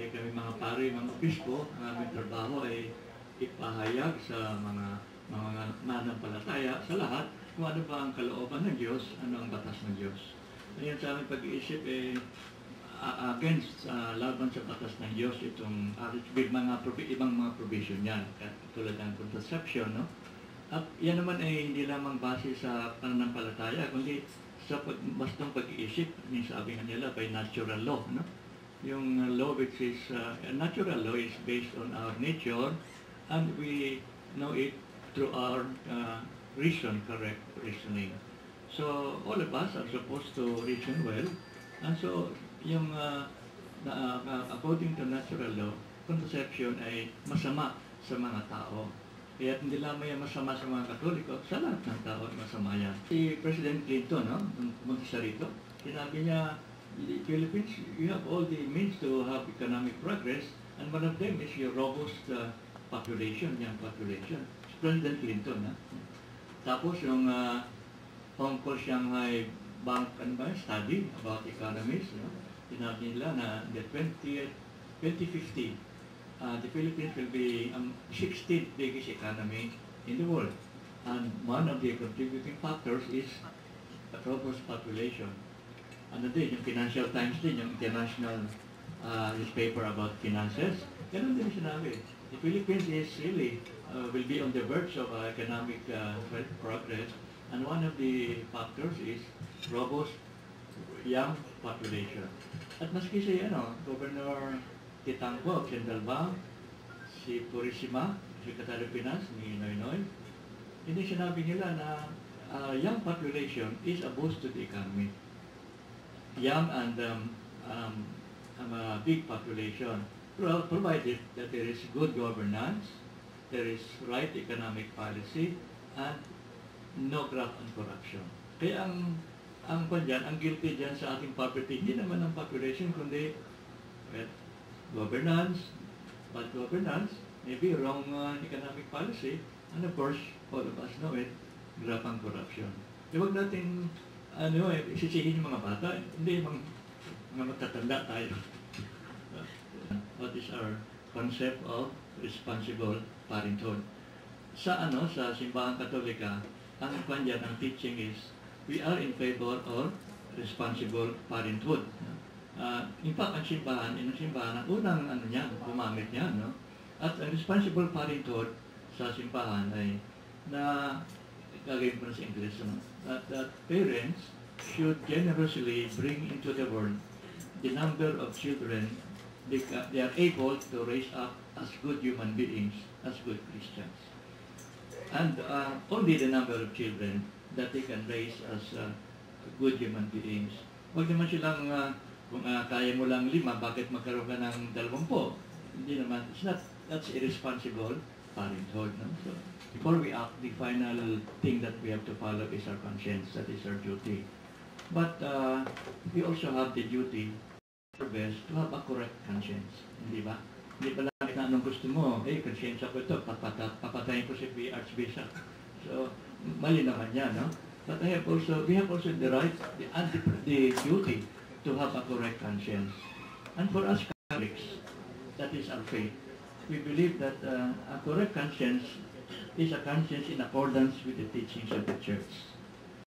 kami mga pare, mga obispo, ang aming trabaho ay ipahayag sa mga manampalataya, sa lahat, kung ano ba ang kalooban ng Diyos, ano ang batas ng Diyos. Ngayon sa aming pag-iisip, against, laban sa batas ng Diyos, itong ibang mga provision yan, tulad ng contraception, no? At yan naman ay hindi lamang base sa pananampalataya, kundi sa bastong pag-iisip, sabi nga nila, by natural law, no? Yung law which is, natural law is based on our nature, and we know it through our correct reasoning. So, all of us are supposed to reason well, and so, yung according to natural law, contraception ay masama sa mga tao. Kaya hindi lamang yan masama sa mga Katoliko, sa lahat ng tao ay masama yan. Si President Clinton, no, mag-isa rito, sinabi niya, the Philippines, you have all the means to have economic progress, and one of them is your robust population, young population. Si President Clinton, ha? Tapos yung Hong Kong Shanghai Bank study about economies, no? Sinabi nila na the 2050, the Philippines will be 16th biggest economy in the world. And one of the contributing factors is a robust population. Ano din, yung Financial Times din, yung international newspaper about finances, ganun din sinabi. The Philippines is really, will be on the verge of economic progress, and one of the factors is robust young population. At maski si Governor Titangco, Central Bank, si Purisima, Secretary of Finance ni Noynoy, hindi sinabi nila na young population is a boost to the economy. Young and a big population, provided that there is good governance, there is right economic policy, and no graft and corruption. Kaya ang guilty dyan sa ating poverty, hindi naman ang population, kundi governance, bad governance, maybe wrong economic policy, and of course, all of us know it, graft and corruption. Huwag natin isisihin yung mga bata, hindi mga matatanda tayo. What is our concept of responsible parenthood? Sa simbahan Katolika, ang teaching is we are in favor of responsible parenthood. In fact, ang simbahan, ang unang gumamit niya, no? At ang responsible parenthood sa simbahan ay na gagawin ko na sa English, no? That parents should generously bring into the world the number of children they are able to raise up as good human beings, as good Christians. And only the number of children that they can raise as good human beings. Huwag naman silang, kung kaya mo lang 5, bakit magkaroon ka ng 20? Hindi naman, that's irresponsible parenthood. No? So, before we act, the final thing that we have to follow is our conscience, that is our duty. But we also have the duty, our best, to have a correct conscience. Hindi ba? Hindi pa lang anong gusto mo, conscience ako ito, papatayin ko si Archbishop. So, mali naman yan, no? But we have also the right, the duty to have a correct conscience. And for us Catholics, that is our faith. We believe that a correct conscience is a conscience in accordance with the teachings of the Church.